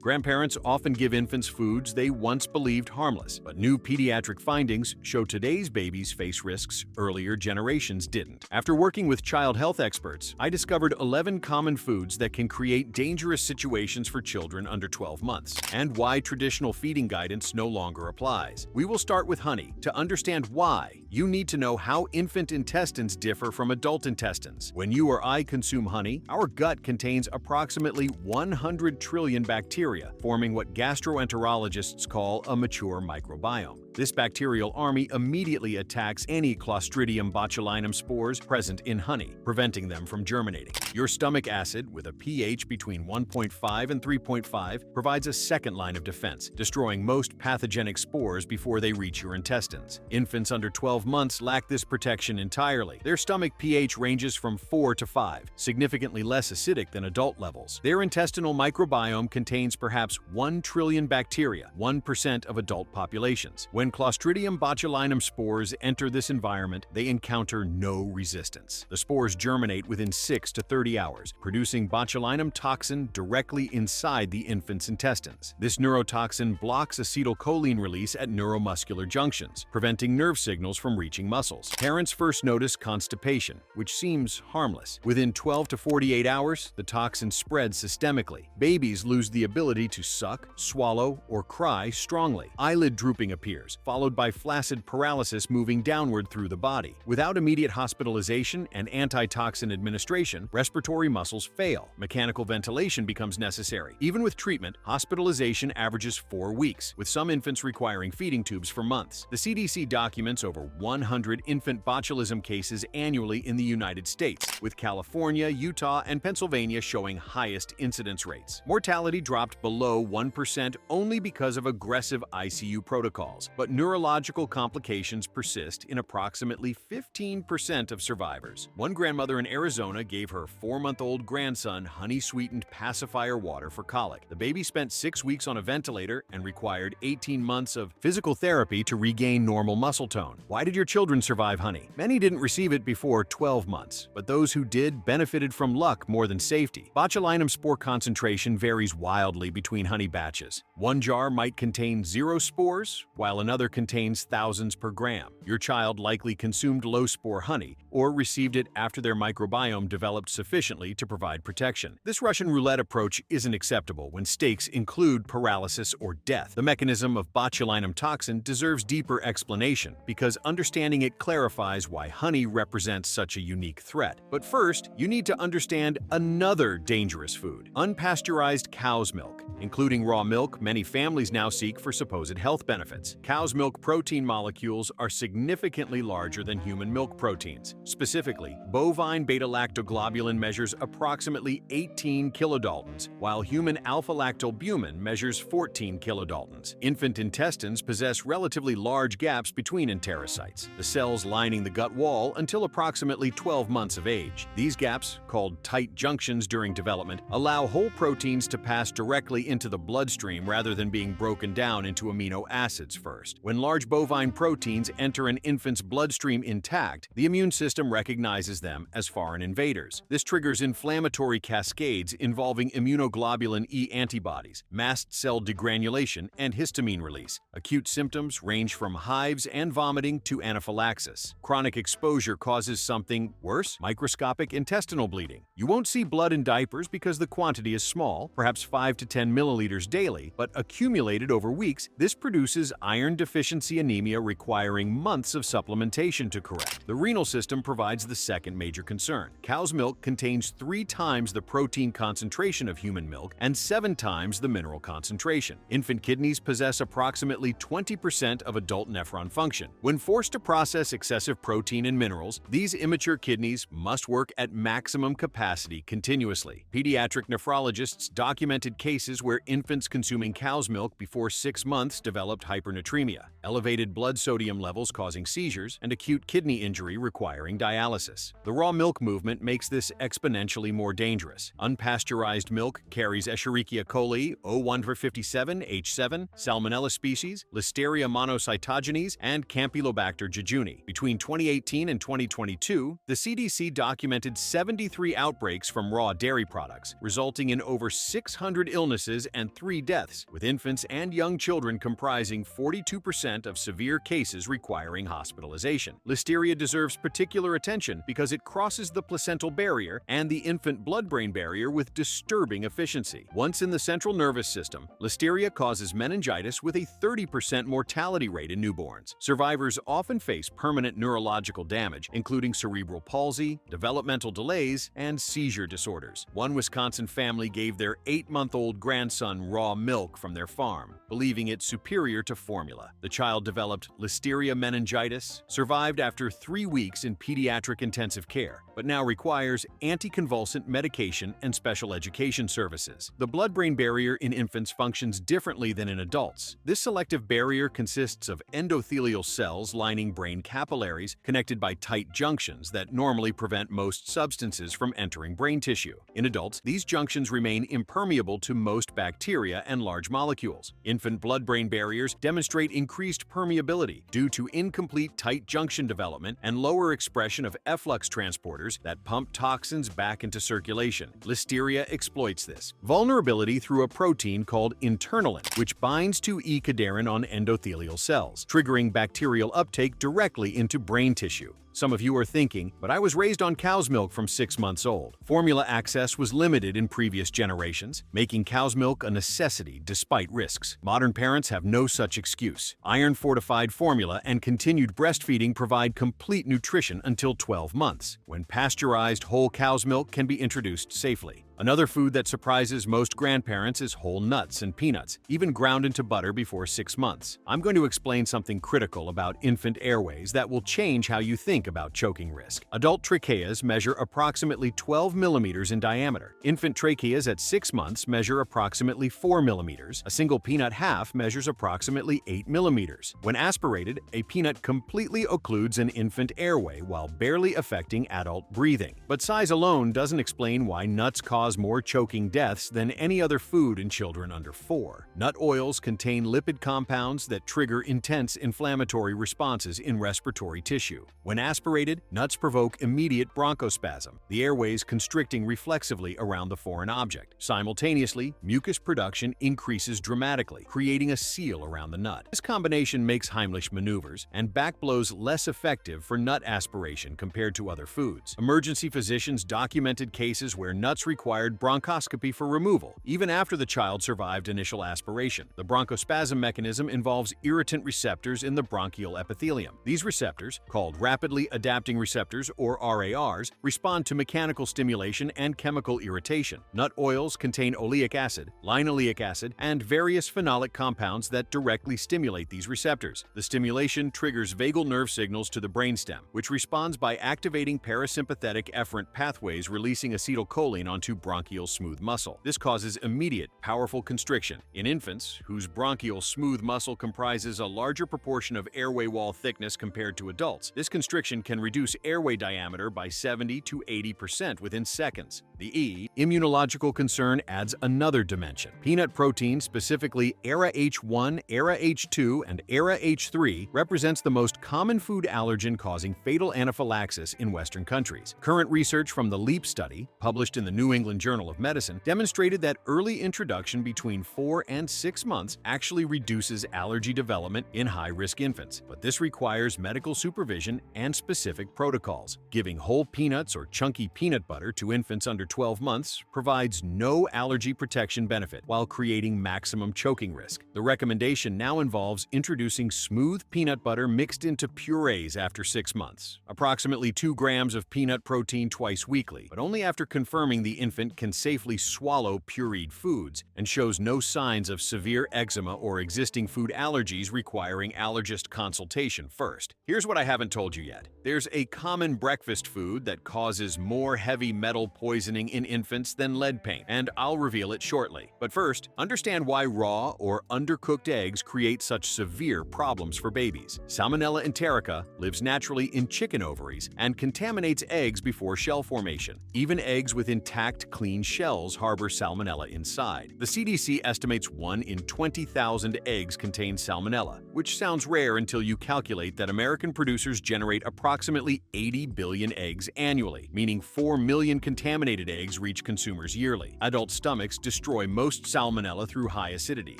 Grandparents often give infants foods they once believed harmless, but new pediatric findings show today's babies face risks earlier generations didn't. After working with child health experts, I discovered 11 common foods that can create dangerous situations for children under 12 months, and why traditional feeding guidance no longer applies. We will start with honey. To understand why, you need to know how infant intestines differ from adult intestines. When you or I consume honey, our gut contains approximately 100 trillion bacteria, forming what gastroenterologists call a mature microbiome. This bacterial army immediately attacks any Clostridium botulinum spores present in honey, preventing them from germinating. Your stomach acid, with a pH between 1.5 and 3.5, provides a second line of defense, destroying most pathogenic spores before they reach your intestines. Infants under 12 months lack this protection entirely. Their stomach pH ranges from 4 to 5, significantly less acidic than adult levels. Their intestinal microbiome contains perhaps 1 trillion bacteria, 1% of adult populations. When Clostridium botulinum spores enter this environment, they encounter no resistance. The spores germinate within 6 to 30 hours, producing botulinum toxin directly inside the infant's intestines. This neurotoxin blocks acetylcholine release at neuromuscular junctions, preventing nerve signals from reaching muscles. Parents first notice constipation, which seems harmless. Within 12 to 48 hours, the toxin spreads systemically. Babies lose the ability to suck, swallow, or cry strongly. Eyelid drooping appears, followed by flaccid paralysis moving downward through the body. Without immediate hospitalization and antitoxin administration, respiratory muscles fail. Mechanical ventilation becomes necessary. Even with treatment, hospitalization averages 4 weeks, with some infants requiring feeding tubes for months. The CDC documents over 100 infant botulism cases annually in the United States, with California, Utah, and Pennsylvania showing highest incidence rates. Mortality dropped below 1% only because of aggressive ICU protocols, but neurological complications persist in approximately 15% of survivors. One grandmother in Arizona gave her 4-month-old grandson honey-sweetened pacifier water for colic. The baby spent 6 weeks on a ventilator and required 18 months of physical therapy to regain normal muscle tone. Why did your children survive honey? Many didn't receive it before 12 months, but those who did benefited from luck more than safety. Botulinum spore concentration varies wildly between honey batches. One jar might contain 0 spores, while another contains thousands per gram. Your child likely consumed low-spore honey or received it after their microbiome developed sufficiently to provide protection. This Russian roulette approach isn't acceptable when stakes include paralysis or death. The mechanism of botulinum toxin deserves deeper explanation because understanding it clarifies why honey represents such a unique threat. But first, you need to understand another dangerous food: unpasteurized cow's milk. Including raw milk, many families now seek for supposed health benefits. Cow's milk protein molecules are significantly larger than human milk proteins. Specifically, bovine beta-lactoglobulin measures approximately 18 kilodaltons, while human alpha-lactobutmin measures 14 kilodaltons. Infant intestines possess relatively large gaps between enterocytes, the cells lining the gut wall, until approximately 12 months of age. These gaps, called tight junctions during development, allow whole proteins to pass directly into the bloodstream rather than being broken down into amino acids first. When large bovine proteins enter an infant's bloodstream intact, the immune system recognizes them as foreign invaders. This triggers inflammatory cascades involving immunoglobulin E antibodies, mast cell degranulation, and histamine release. Acute symptoms range from hives and vomiting to anaphylaxis. Chronic exposure causes something worse: microscopic intestinal bleeding. You won't see blood in diapers because the quantity is small, perhaps 5 to 10 milliliters daily, but accumulated over weeks, this produces iron deficiency anemia requiring months of supplementation to correct. The renal system provides the second major concern. Cow's milk contains 3 times the protein concentration of human milk and 7 times the mineral concentration. Infant kidneys possess approximately 20% of adult nephron function. When forced to process excessive protein and minerals, these immature kidneys must work at maximum capacity continuously. Pediatric nephrologists documented cases where infants consuming cow's milk before 6 months developed hypernatremia, hyponatremia, elevated blood sodium levels causing seizures, and acute kidney injury requiring dialysis. The raw milk movement makes this exponentially more dangerous. Unpasteurized milk carries Escherichia coli, O157H7, Salmonella species, Listeria monocytogenes, and Campylobacter jejuni. Between 2018 and 2022, the CDC documented 73 outbreaks from raw dairy products, resulting in over 600 illnesses and 3 deaths, with infants and young children comprising 42% of severe cases requiring hospitalization. Listeria deserves particular attention because it crosses the placental barrier and the infant blood-brain barrier with disturbing efficiency. Once in the central nervous system, Listeria causes meningitis with a 30% mortality rate in newborns. Survivors often face permanent neurological damage, including cerebral palsy, developmental delays, and seizure disorders. One Wisconsin family gave their 8-month-old grandson raw milk from their farm, believing it superior to formula. The child developed Listeria meningitis, survived after 3 weeks in pediatric intensive care, but now requires anticonvulsant medication and special education services. The blood-brain barrier in infants functions differently than in adults. This selective barrier consists of endothelial cells lining brain capillaries connected by tight junctions that normally prevent most substances from entering brain tissue. In adults, these junctions remain impermeable to most bacteria and large molecules. Infant blood-brain barriers demonstrate increased permeability due to incomplete tight junction development and lower expression of efflux transporters that pump toxins back into circulation. Listeria exploits this vulnerability through a protein called internalin, which binds to E-cadherin on endothelial cells, triggering bacterial uptake directly into brain tissue. Some of you are thinking, but I was raised on cow's milk from 6 months old. Formula access was limited in previous generations, making cow's milk a necessity despite risks. Modern parents have no such excuse. Iron-fortified formula and continued breastfeeding provide complete nutrition until 12 months, when pasteurized whole cow's milk can be introduced safely. Another food that surprises most grandparents is whole nuts and peanuts, even ground into butter before 6 months. I'm going to explain something critical about infant airways that will change how you think about choking risk. Adult tracheas measure approximately 12 millimeters in diameter. Infant tracheas at 6 months measure approximately 4 millimeters. A single peanut half measures approximately 8 millimeters. When aspirated, a peanut completely occludes an infant airway while barely affecting adult breathing. But size alone doesn't explain why nuts cause more choking deaths than any other food in children under 4. Nut oils contain lipid compounds that trigger intense inflammatory responses in respiratory tissue. When aspirated, nuts provoke immediate bronchospasm, the airways constricting reflexively around the foreign object. Simultaneously, mucus production increases dramatically, creating a seal around the nut. This combination makes Heimlich maneuvers and backblows less effective for nut aspiration compared to other foods. Emergency physicians documented cases where nuts required bronchoscopy for removal, even after the child survived initial aspiration. The bronchospasm mechanism involves irritant receptors in the bronchial epithelium. These receptors, called rapidly adapting receptors or RARs, respond to mechanical stimulation and chemical irritation. Nut oils contain oleic acid, linoleic acid, and various phenolic compounds that directly stimulate these receptors. The stimulation triggers vagal nerve signals to the brainstem, which responds by activating parasympathetic efferent pathways releasing acetylcholine onto bronchial smooth muscle. This causes immediate, powerful constriction. In infants, whose bronchial smooth muscle comprises a larger proportion of airway wall thickness compared to adults, this constriction can reduce airway diameter by 70 to 80% within seconds. The immunological concern adds another dimension. Peanut protein, specifically ARA-H1, ARA-H2, and ARA-H3, represents the most common food allergen causing fatal anaphylaxis in Western countries. Current research from the LEAP study, published in the New England Journal of Medicine, demonstrated that early introduction between 4 and 6 months actually reduces allergy development in high-risk infants. But this requires medical supervision and specific protocols. Giving whole peanuts or chunky peanut butter to infants under 12 months provides no allergy protection benefit while creating maximum choking risk. The recommendation now involves introducing smooth peanut butter mixed into purees after 6 months, approximately 2 grams of peanut protein twice weekly, but only after confirming the infant infant can safely swallow pureed foods and shows no signs of severe eczema or existing food allergies requiring allergist consultation first. Here's what I haven't told you yet. There's a common breakfast food that causes more heavy metal poisoning in infants than lead paint, and I'll reveal it shortly. But first, understand why raw or undercooked eggs create such severe problems for babies. Salmonella enterica lives naturally in chicken ovaries and contaminates eggs before shell formation. Even eggs with intact, clean shells harbor salmonella inside. The CDC estimates 1 in 20,000 eggs contain salmonella, which sounds rare until you calculate that American producers generate approximately 80 billion eggs annually, meaning 4 million contaminated eggs reach consumers yearly. Adult stomachs destroy most salmonella through high acidity,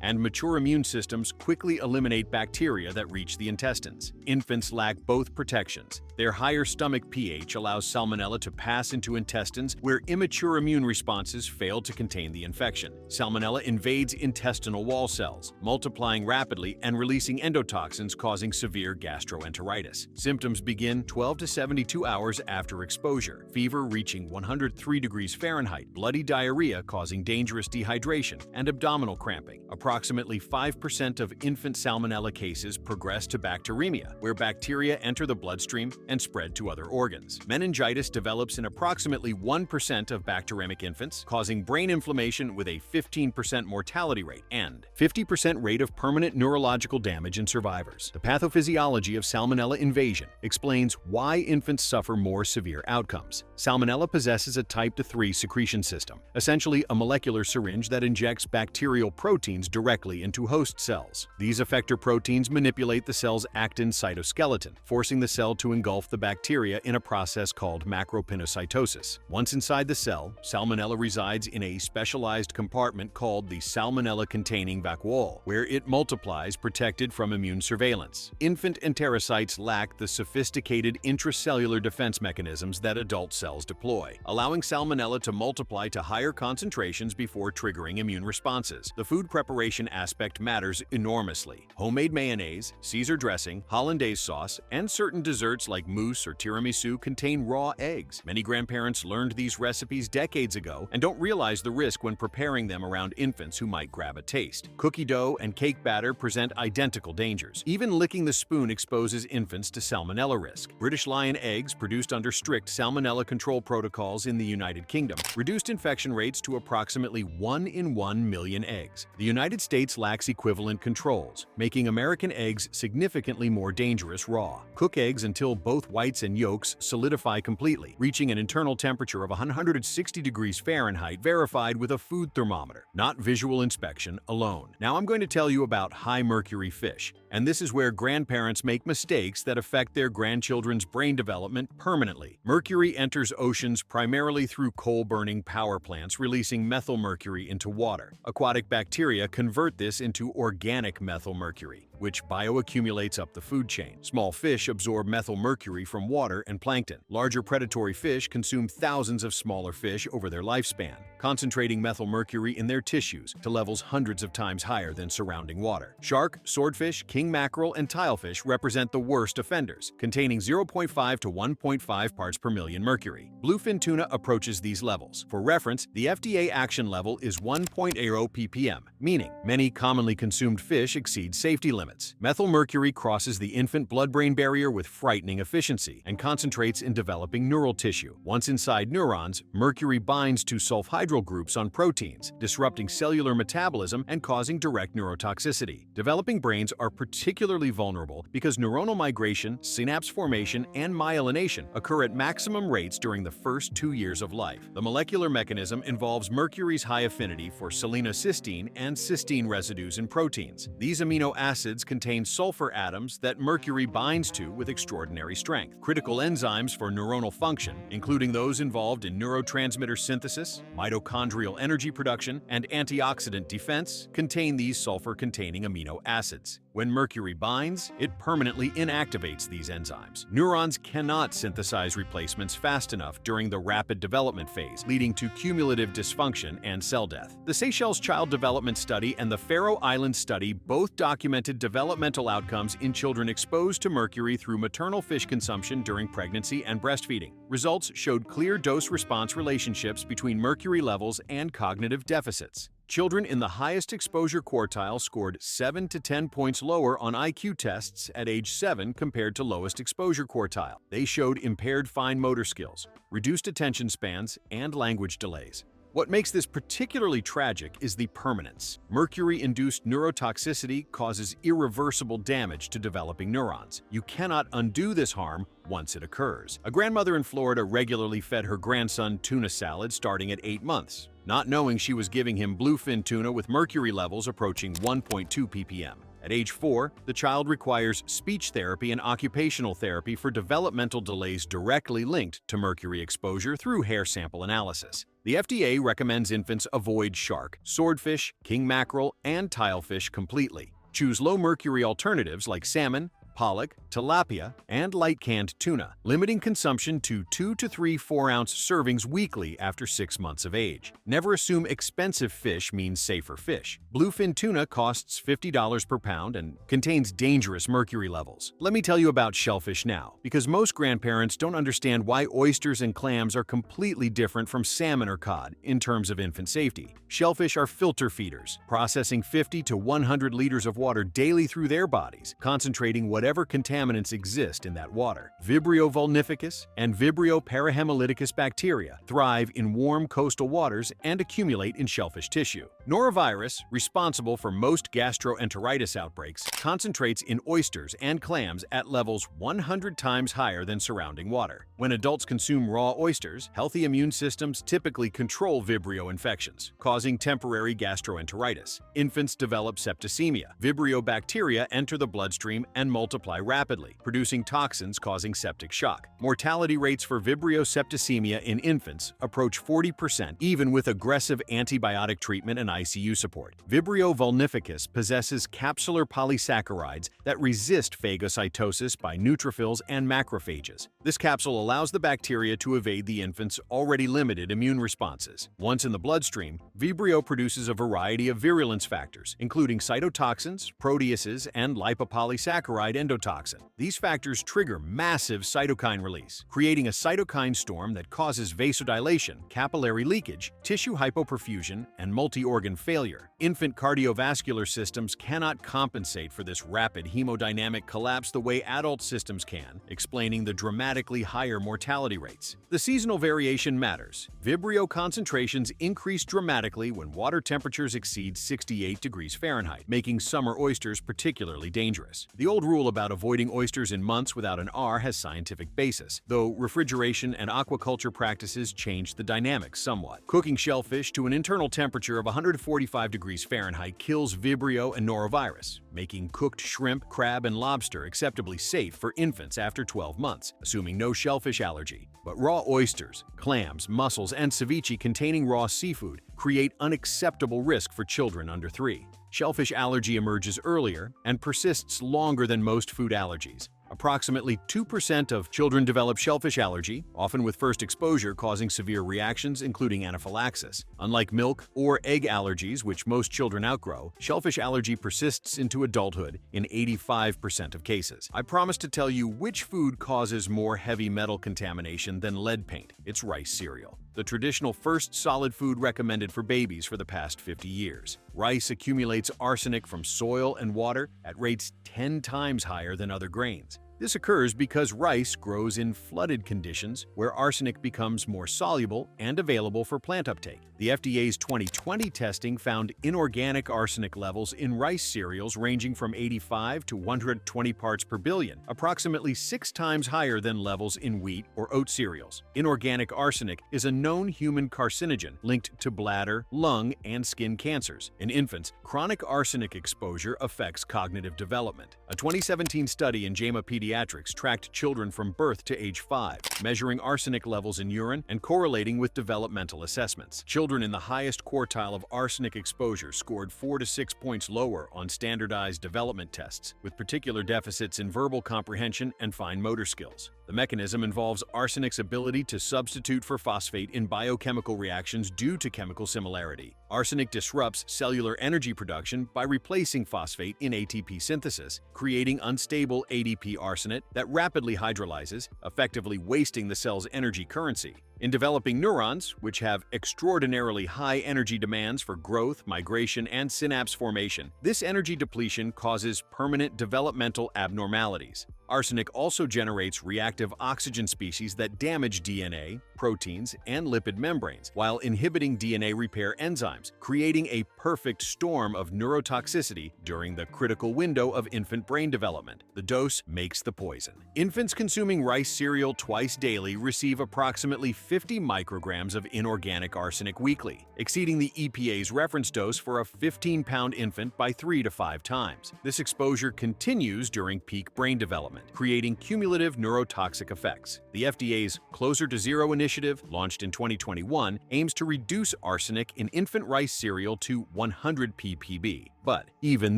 and mature immune systems quickly eliminate bacteria that reach the intestines. Infants lack both protections. Their higher stomach pH allows salmonella to pass into intestines where immature immune responses fail to contain the infection. Salmonella invades intestinal wall cells, multiplying rapidly and releasing endotoxins causing severe gastroenteritis. Symptoms begin 12 to 72 hours after exposure, fever reaching 103 degrees Fahrenheit, bloody diarrhea causing dangerous dehydration, and abdominal cramping. Approximately 5% of infant salmonella cases progress to bacteremia, where bacteria enter the bloodstream and spread to other organs. Meningitis develops in approximately 1% of bacteremic infants, causing brain inflammation with a 15% mortality rate and 50% rate of permanent neurological damage in survivors. The pathophysiology of salmonella invasion explains why infants suffer more severe outcomes. Salmonella possesses a type 3 secretion system, essentially a molecular syringe that injects bacterial proteins directly into host cells. These effector proteins manipulate the cell's actin cytoskeleton, forcing the cell to engulf the bacteria in a process called macropinocytosis. Once inside the cell, salmonella resides in a specialized compartment called the salmonella-containing vacuole, where it multiplies protected from immune surveillance. Infant enterocytes lack the sophisticated intracellular defense mechanisms that adult cells deploy, allowing salmonella to multiply to higher concentrations before triggering immune responses. The food preparation aspect matters enormously. Homemade mayonnaise, Caesar dressing, hollandaise sauce, and certain desserts like mousse or tiramisu contain raw eggs. Many grandparents learned these recipes decades ago and don't realize the risk when preparing them around infants who might grab a taste. Cookie dough and cake batter present identical dangers. Even licking the spoon exposes infants to salmonella risk. British Lion eggs, produced under strict salmonella control protocols in the United Kingdom, reduced infection rates to approximately 1 in 1 million eggs. The United States lacks equivalent controls, making American eggs significantly more dangerous raw. Cook eggs until both whites and yolks solidify completely, reaching an internal temperature of 160 degrees Fahrenheit verified with a food thermometer, not visual inspection alone. Now I'm going to tell you about high-mercury fish, and this is where grandparents make mistakes that affect their grandchildren's brain development permanently. Mercury enters oceans primarily through coal-burning power plants, releasing methylmercury into water. Aquatic bacteria convert this into organic methylmercury, which bioaccumulates up the food chain. Small fish absorb methylmercury from water and plankton. Larger predatory fish consume thousands of smaller fish over their lifespan, concentrating methylmercury in their tissues to levels hundreds of times higher than surrounding water. Shark, swordfish, king mackerel, and tilefish represent the worst offenders, containing 0.5 to 1.5 parts per million mercury. Bluefin tuna approaches these levels. For reference, the FDA action level is 1.0 ppm, meaning many commonly consumed fish exceed safety limits. Methylmercury crosses the infant blood-brain barrier with frightening efficiency and concentrates in developing neural tissue. Once inside neurons, mercury binds to sulfhydryl groups on proteins, disrupting cellular metabolism and causing direct neurotoxicity. Developing brains are particularly vulnerable because neuronal migration, synapse formation, and myelination occur at maximum rates during the first 2 years of life. The molecular mechanism involves mercury's high affinity for selenocysteine and cysteine residues in proteins. These amino acids contain sulfur atoms that mercury binds to with extraordinary strength. Critical enzymes for neuronal function, including those involved in neurotransmitter synthesis, mitochondrial energy production, and antioxidant defense, contain these sulfur-containing amino acids. When mercury binds, it permanently inactivates these enzymes. Neurons cannot synthesize replacements fast enough during the rapid development phase, leading to cumulative dysfunction and cell death. The Seychelles Child Development Study and the Faroe Islands Study both documented developmental outcomes in children exposed to mercury through maternal fish consumption during pregnancy and breastfeeding. Results showed clear dose-response relationships between mercury levels and cognitive deficits. Children in the highest exposure quartile scored 7 to 10 points lower on IQ tests at age 7 compared to lowest exposure quartile. They showed impaired fine motor skills, reduced attention spans, and language delays. What makes this particularly tragic is the permanence. Mercury-induced neurotoxicity causes irreversible damage to developing neurons. You cannot undo this harm once it occurs. A grandmother in Florida regularly fed her grandson tuna salad starting at 8 months, not knowing she was giving him bluefin tuna with mercury levels approaching 1.2 ppm. At age 4, the child requires speech therapy and occupational therapy for developmental delays directly linked to mercury exposure through hair sample analysis. The FDA recommends infants avoid shark, swordfish, king mackerel, and tilefish completely. Choose low-mercury alternatives like salmon, pollock, tilapia, and light-canned tuna, limiting consumption to 2 to 3 4-ounce servings weekly after 6 months of age. Never assume expensive fish means safer fish. Bluefin tuna costs $50 per pound and contains dangerous mercury levels. Let me tell you about shellfish now, because most grandparents don't understand why oysters and clams are completely different from salmon or cod in terms of infant safety. Shellfish are filter feeders, processing 50 to 100 liters of water daily through their bodies, concentrating whatever contaminants exist in that water. Vibrio vulnificus and Vibrio parahemolyticus bacteria thrive in warm coastal waters and accumulate in shellfish tissue. Norovirus, responsible for most gastroenteritis outbreaks, concentrates in oysters and clams at levels 100 times higher than surrounding water. When adults consume raw oysters, healthy immune systems typically control Vibrio infections, causing temporary gastroenteritis. Infants develop septicemia. Vibrio bacteria enter the bloodstream and multiply rapidly, producing toxins causing septic shock. Mortality rates for Vibrio septicemia in infants approach 40%, even with aggressive antibiotic treatment and ICU support. Vibrio vulnificus possesses capsular polysaccharides that resist phagocytosis by neutrophils and macrophages. This capsule allows the bacteria to evade the infant's already limited immune responses. Once in the bloodstream, Vibrio produces a variety of virulence factors, including cytotoxins, proteases, and lipopolysaccharide endotoxin. These factors trigger massive cytokine release, creating a cytokine storm that causes vasodilation, capillary leakage, tissue hypoperfusion, and multi-organ failure. Infant cardiovascular systems cannot compensate for this rapid hemodynamic collapse the way adult systems can, explaining the dramatically higher mortality rates. The seasonal variation matters. Vibrio concentrations increase dramatically when water temperatures exceed 68 degrees Fahrenheit, making summer oysters particularly dangerous. The old rule about avoiding oysters in months without an R has scientific basis, though refrigeration and aquaculture practices changed the dynamics somewhat. Cooking shellfish to an internal temperature of 145 degrees Fahrenheit kills Vibrio and norovirus, making cooked shrimp, crab, and lobster acceptably safe for infants after 12 months, assuming no shellfish allergy. But raw oysters, clams, mussels, and ceviche containing raw seafood create unacceptable risk for children under 3. Shellfish allergy emerges earlier and persists longer than most food allergies. Approximately 2% of children develop shellfish allergy, often with first exposure causing severe reactions including anaphylaxis. Unlike milk or egg allergies, which most children outgrow, shellfish allergy persists into adulthood in 85% of cases. I promise to tell you which food causes more heavy metal contamination than lead paint. It's rice cereal, the traditional first solid food recommended for babies for the past 50 years. Rice accumulates arsenic from soil and water at rates 10 times higher than other grains. This occurs because rice grows in flooded conditions where arsenic becomes more soluble and available for plant uptake. The FDA's 2020 testing found inorganic arsenic levels in rice cereals ranging from 85 to 120 parts per billion, approximately 6 times higher than levels in wheat or oat cereals. Inorganic arsenic is a known human carcinogen linked to bladder, lung, and skin cancers. In infants, chronic arsenic exposure affects cognitive development. A 2017 study in JAMA Pediatrics pediatrics tracked children from birth to age 5, measuring arsenic levels in urine and correlating with developmental assessments. Children in the highest quartile of arsenic exposure scored 4 to 6 points lower on standardized development tests, with particular deficits in verbal comprehension and fine motor skills. The mechanism involves arsenic's ability to substitute for phosphate in biochemical reactions due to chemical similarity. Arsenic disrupts cellular energy production by replacing phosphate in ATP synthesis, creating unstable ADP arsenate that rapidly hydrolyzes, effectively wasting the cell's energy currency. In developing neurons, which have extraordinarily high energy demands for growth, migration, and synapse formation, this energy depletion causes permanent developmental abnormalities. Arsenic also generates reactive oxygen species that damage DNA, proteins, and lipid membranes, while inhibiting DNA repair enzymes, creating a perfect storm of neurotoxicity during the critical window of infant brain development. The dose makes the poison. Infants consuming rice cereal twice daily receive approximately 50 micrograms of inorganic arsenic weekly, exceeding the EPA's reference dose for a 15-pound infant by 3 to 5 times. This exposure continues during peak brain development, creating cumulative neurotoxic effects. The FDA's Closer to Zero initiative, launched in 2021, aims to reduce arsenic in infant rice cereal to 100 ppb. But even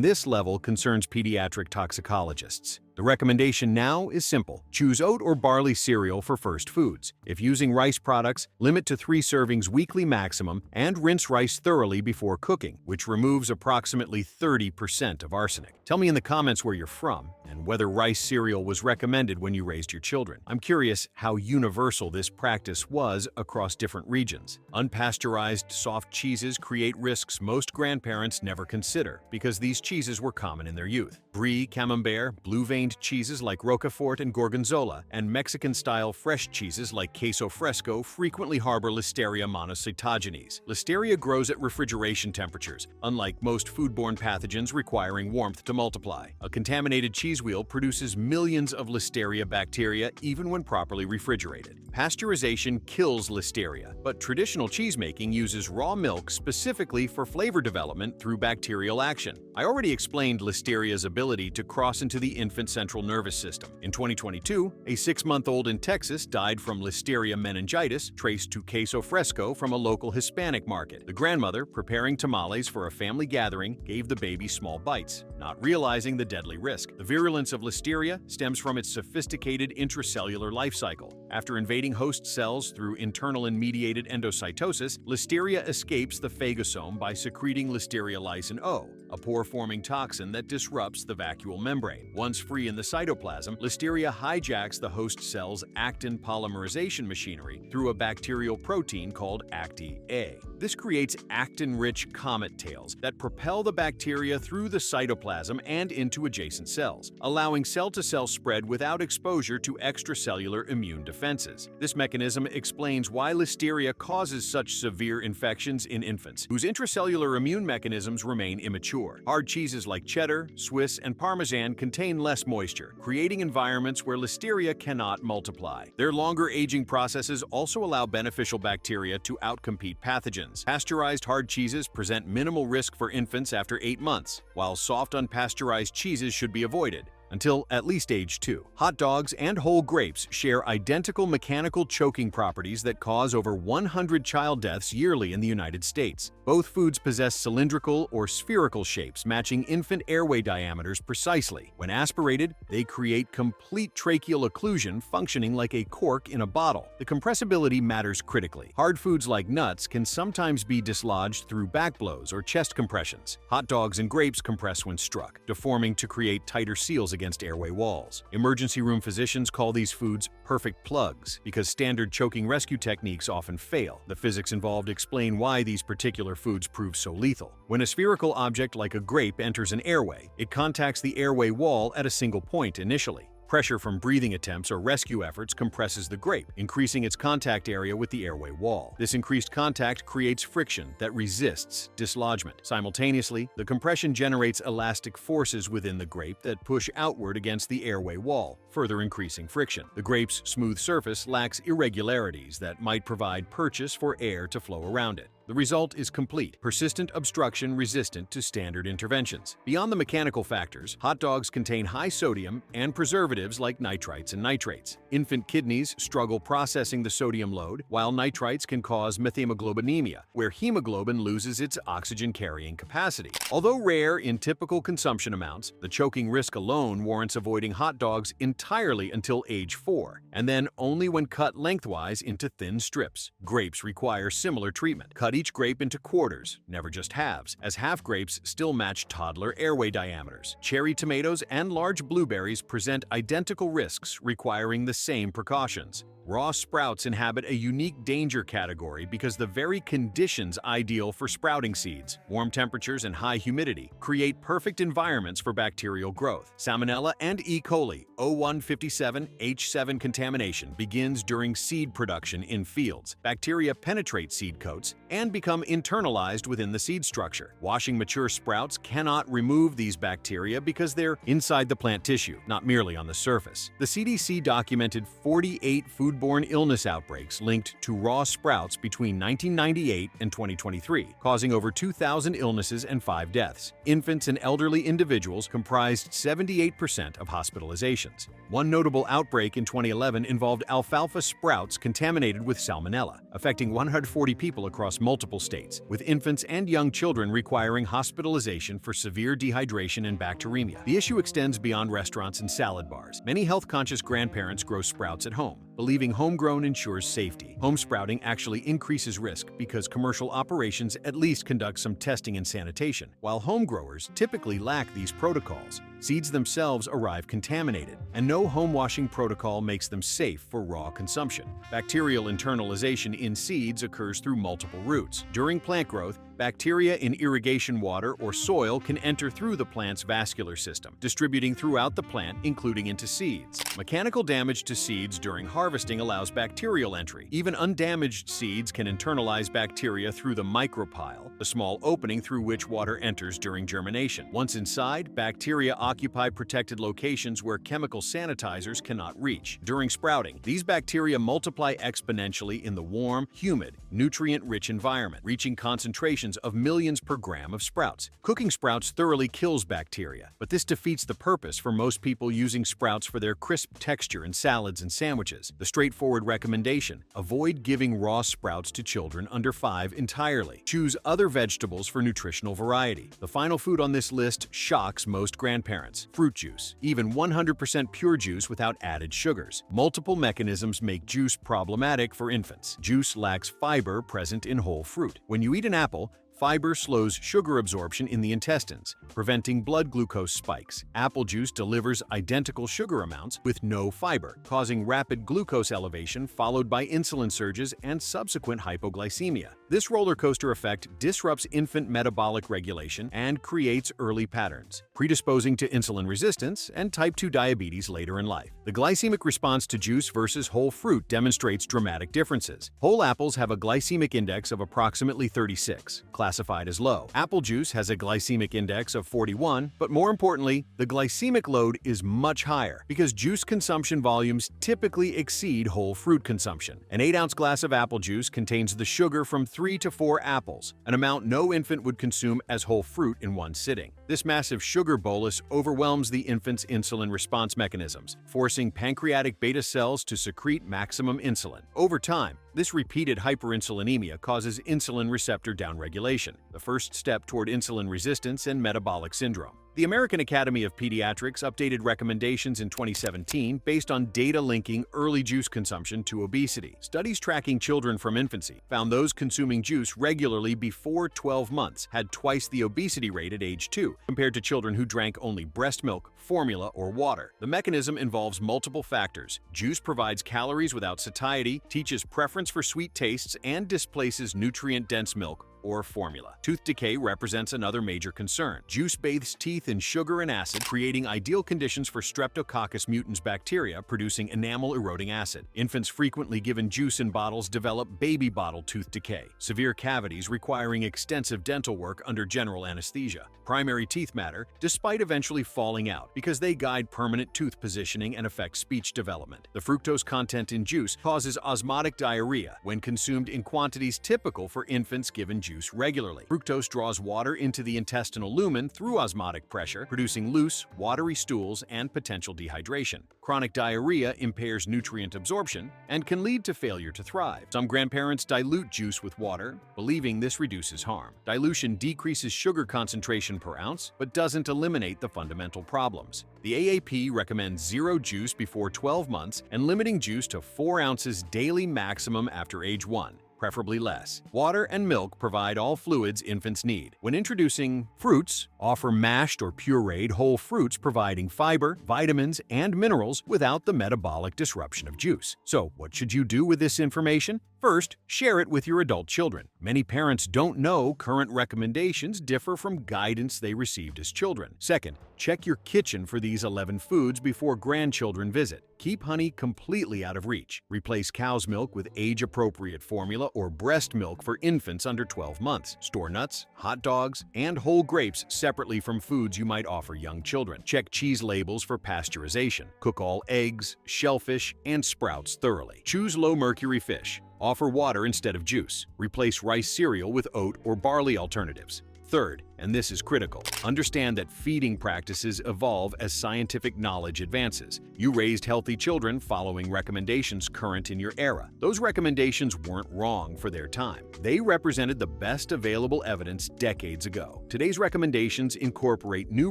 this level concerns pediatric toxicologists. The recommendation now is simple. Choose oat or barley cereal for first foods. If using rice products, limit to 3 servings weekly maximum and rinse rice thoroughly before cooking, which removes approximately 30% of arsenic. Tell me in the comments where you're from and whether rice cereal was recommended when you raised your children. I'm curious how universal this practice was across different regions. Unpasteurized soft cheeses create risks most grandparents never consider because these cheeses were common in their youth. Brie, Camembert, blue-veined cheeses like Roquefort and Gorgonzola, and Mexican-style fresh cheeses like Queso Fresco frequently harbor Listeria monocytogenes. Listeria grows at refrigeration temperatures, unlike most foodborne pathogens requiring warmth to multiply. A contaminated cheese wheel produces millions of Listeria bacteria even when properly refrigerated. Pasteurization kills Listeria, but traditional cheesemaking uses raw milk specifically for flavor development through bacterial action. I already explained Listeria's ability to cross into the infant central nervous system. In 2022, a 6-month-old in Texas died from Listeria meningitis traced to queso fresco from a local Hispanic market. The grandmother, preparing tamales for a family gathering, gave the baby small bites, not realizing the deadly risk. The virulence of Listeria stems from its sophisticated intracellular life cycle. After invading host cells through internal and mediated endocytosis, Listeria escapes the phagosome by secreting Listeria lysine O, a pore-forming toxin that disrupts the vacuole membrane. Once free in the cytoplasm, Listeria hijacks the host cell's actin polymerization machinery through a bacterial protein called Acti-A. This creates actin-rich comet tails that propel the bacteria through the cytoplasm and into adjacent cells, allowing cell-to-cell spread without exposure to extracellular immune defenses. This mechanism explains why Listeria causes such severe infections in infants, whose intracellular immune mechanisms remain immature. Hard cheeses like cheddar, Swiss, and Parmesan contain less moisture, creating environments where Listeria cannot multiply. Their longer aging processes also allow beneficial bacteria to outcompete pathogens. Pasteurized hard cheeses present minimal risk for infants after 8 months, while soft unpasteurized cheeses should be avoided until at least age 2. Hot dogs and whole grapes share identical mechanical choking properties that cause over 100 child deaths yearly in the United States. Both foods possess cylindrical or spherical shapes matching infant airway diameters precisely. When aspirated, they create complete tracheal occlusion functioning like a cork in a bottle. The compressibility matters critically. Hard foods like nuts can sometimes be dislodged through back blows or chest compressions. Hot dogs and grapes compress when struck, deforming to create tighter seals against airway walls. Emergency room physicians call these foods perfect plugs because standard choking rescue techniques often fail. The physics involved explain why these particular foods prove so lethal. When a spherical object like a grape enters an airway, it contacts the airway wall at a single point initially. Pressure from breathing attempts or rescue efforts compresses the grape, increasing its contact area with the airway wall. This increased contact creates friction that resists dislodgement. Simultaneously, the compression generates elastic forces within the grape that push outward against the airway wall, further increasing friction. The grape's smooth surface lacks irregularities that might provide purchase for air to flow around it. The result is complete, persistent obstruction resistant to standard interventions. Beyond the mechanical factors, hot dogs contain high sodium and preservatives like nitrites and nitrates. Infant kidneys struggle processing the sodium load, while nitrites can cause methemoglobinemia, where hemoglobin loses its oxygen-carrying capacity. Although rare in typical consumption amounts, the choking risk alone warrants avoiding hot dogs entirely until age 4, and then only when cut lengthwise into thin strips. Grapes require similar treatment. Cut each grape into quarters, never just halves, as half grapes still match toddler airway diameters. Cherry tomatoes and large blueberries present identical risks requiring the same precautions. Raw sprouts inhabit a unique danger category because the very conditions ideal for sprouting seeds, warm temperatures and high humidity, create perfect environments for bacterial growth. Salmonella and E. coli O157H7 contamination begins during seed production in fields. Bacteria penetrate seed coats and become internalized within the seed structure. Washing mature sprouts cannot remove these bacteria because they're inside the plant tissue, not merely on the surface. The CDC documented 48 foodborne illness outbreaks linked to raw sprouts between 1998 and 2023, causing over 2,000 illnesses and 5 deaths. Infants and elderly individuals comprised 78% of hospitalizations. One notable outbreak in 2011 involved alfalfa sprouts contaminated with salmonella, affecting 140 people across multiple states, with infants and young children requiring hospitalization for severe dehydration and bacteremia. The issue extends beyond restaurants and salad bars. Many health-conscious grandparents grow sprouts at home, believing homegrown ensures safety. Home sprouting actually increases risk because commercial operations at least conduct some testing and sanitation, while home growers typically lack these protocols. Seeds themselves arrive contaminated, and no home washing protocol makes them safe for raw consumption. Bacterial internalization in seeds occurs through multiple routes. During plant growth, bacteria in irrigation water or soil can enter through the plant's vascular system, distributing throughout the plant, including into seeds. Mechanical damage to seeds during harvesting allows bacterial entry. Even undamaged seeds can internalize bacteria through the micropyle, the small opening through which water enters during germination. Once inside, bacteria occupy protected locations where chemical sanitizers cannot reach. During sprouting, these bacteria multiply exponentially in the warm, humid, nutrient-rich environment, reaching concentrations of millions per gram of sprouts. Cooking sprouts thoroughly kills bacteria, but this defeats the purpose for most people using sprouts for their crisp texture in salads and sandwiches. The straightforward recommendation: avoid giving raw sprouts to children under 5 entirely. Choose other vegetables for nutritional variety. The final food on this list shocks most grandparents: fruit juice. Even 100% pure juice without added sugars. Multiple mechanisms make juice problematic for infants. Juice lacks fiber present in whole fruit. When you eat an apple, fiber slows sugar absorption in the intestines, preventing blood glucose spikes. Apple juice delivers identical sugar amounts with no fiber, causing rapid glucose elevation followed by insulin surges and subsequent hypoglycemia. This roller coaster effect disrupts infant metabolic regulation and creates early patterns, predisposing to insulin resistance and type 2 diabetes later in life. The glycemic response to juice versus whole fruit demonstrates dramatic differences. Whole apples have a glycemic index of approximately 36, classified as low. Apple juice has a glycemic index of 41, but more importantly, the glycemic load is much higher because juice consumption volumes typically exceed whole fruit consumption. An 8-ounce glass of apple juice contains the sugar from 3 to 4 apples, an amount no infant would consume as whole fruit in one sitting. This massive sugar bolus overwhelms the infant's insulin response mechanisms, forcing pancreatic beta cells to secrete maximum insulin. Over time, this repeated hyperinsulinemia causes insulin receptor downregulation, the first step toward insulin resistance and metabolic syndrome. The American Academy of Pediatrics updated recommendations in 2017 based on data linking early juice consumption to obesity. Studies tracking children from infancy found those consuming juice regularly before 12 months had twice the obesity rate at age 2, compared to children who drank only breast milk, formula, or water. The mechanism involves multiple factors. Juice provides calories without satiety, teaches preference for sweet tastes, and displaces nutrient-dense milk or formula. Tooth decay represents another major concern. Juice bathes teeth in sugar and acid, creating ideal conditions for Streptococcus mutans bacteria producing enamel-eroding acid. Infants frequently given juice in bottles develop baby bottle tooth decay, severe cavities requiring extensive dental work under general anesthesia. Primary teeth matter, despite eventually falling out, because they guide permanent tooth positioning and affect speech development. The fructose content in juice causes osmotic diarrhea when consumed in quantities typical for infants given juice regularly. Fructose draws water into the intestinal lumen through osmotic pressure, producing loose, watery stools and potential dehydration. Chronic diarrhea impairs nutrient absorption and can lead to failure to thrive. Some grandparents dilute juice with water, believing this reduces harm. Dilution decreases sugar concentration per ounce, but doesn't eliminate the fundamental problems. The AAP recommends zero juice before 12 months and limiting juice to 4 ounces daily maximum after age 1. Preferably less. Water and milk provide all fluids infants need. When introducing fruits, offer mashed or pureed whole fruits providing fiber, vitamins, and minerals without the metabolic disruption of juice. So, what should you do with this information? First, share it with your adult children. Many parents don't know current recommendations differ from guidance they received as children. Second, check your kitchen for these 11 foods before grandchildren visit. Keep honey completely out of reach. Replace cow's milk with age-appropriate formula or breast milk for infants under 12 months. Store nuts, hot dogs, and whole grapes separately from foods you might offer young children. Check cheese labels for pasteurization. Cook all eggs, shellfish, and sprouts thoroughly. Choose low-mercury fish. Offer water instead of juice. Replace rice cereal with oat or barley alternatives. Third, and this is critical, understand that feeding practices evolve as scientific knowledge advances. You raised healthy children following recommendations current in your era. Those recommendations weren't wrong for their time. They represented the best available evidence decades ago. Today's recommendations incorporate new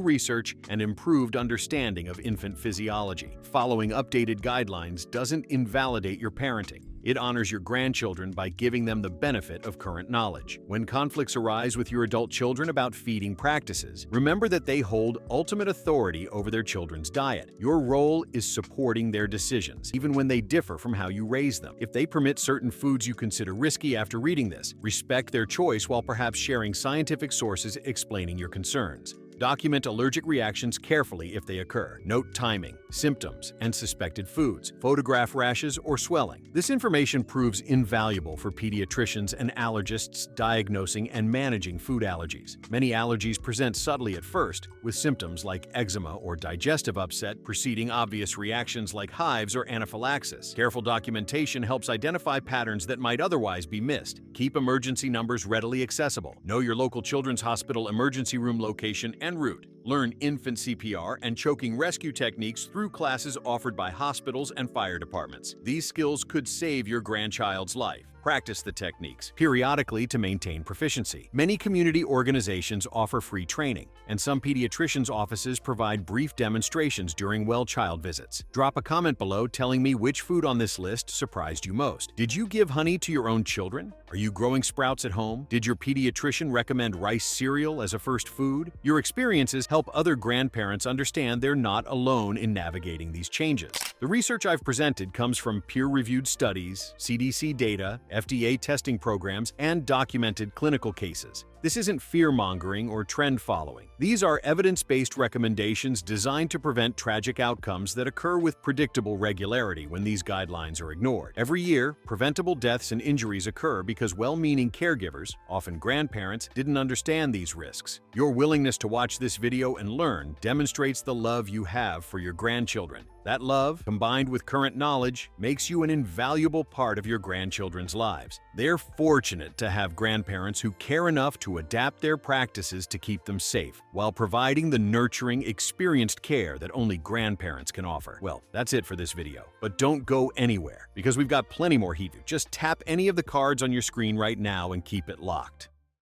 research and improved understanding of infant physiology. Following updated guidelines doesn't invalidate your parenting. It honors your grandchildren by giving them the benefit of current knowledge. When conflicts arise with your adult children about feeding practices, remember that they hold ultimate authority over their children's diet. Your role is supporting their decisions, even when they differ from how you raise them. If they permit certain foods you consider risky after reading this, respect their choice while perhaps sharing scientific sources explaining your concerns. Document allergic reactions carefully if they occur. Note timing, symptoms, and suspected foods. Photograph rashes or swelling. This information proves invaluable for pediatricians and allergists diagnosing and managing food allergies. Many allergies present subtly at first, with symptoms like eczema or digestive upset preceding obvious reactions like hives or anaphylaxis. Careful documentation helps identify patterns that might otherwise be missed. Keep emergency numbers readily accessible. Know your local children's hospital emergency room location and route. Learn infant CPR and choking rescue techniques through classes offered by hospitals and fire departments. These skills could save your grandchild's life. Practice the techniques periodically to maintain proficiency. Many community organizations offer free training, and some pediatricians' offices provide brief demonstrations during well-child visits. Drop a comment below telling me which food on this list surprised you most. Did you give honey to your own children? Are you growing sprouts at home? Did your pediatrician recommend rice cereal as a first food? Your experiences help other grandparents understand they're not alone in navigating these changes. The research I've presented comes from peer-reviewed studies, CDC data, FDA testing programs, and documented clinical cases. This isn't fear-mongering or trend-following. These are evidence-based recommendations designed to prevent tragic outcomes that occur with predictable regularity when these guidelines are ignored. Every year, preventable deaths and injuries occur because well-meaning caregivers, often grandparents, didn't understand these risks. Your willingness to watch this video and learn demonstrates the love you have for your grandchildren. That love, combined with current knowledge, makes you an invaluable part of your grandchildren's lives. They're fortunate to have grandparents who care enough to adapt their practices to keep them safe, while providing the nurturing, experienced care that only grandparents can offer. Well, that's it for this video. But don't go anywhere, because we've got plenty more heat. Just tap any of the cards on your screen right now and keep it locked.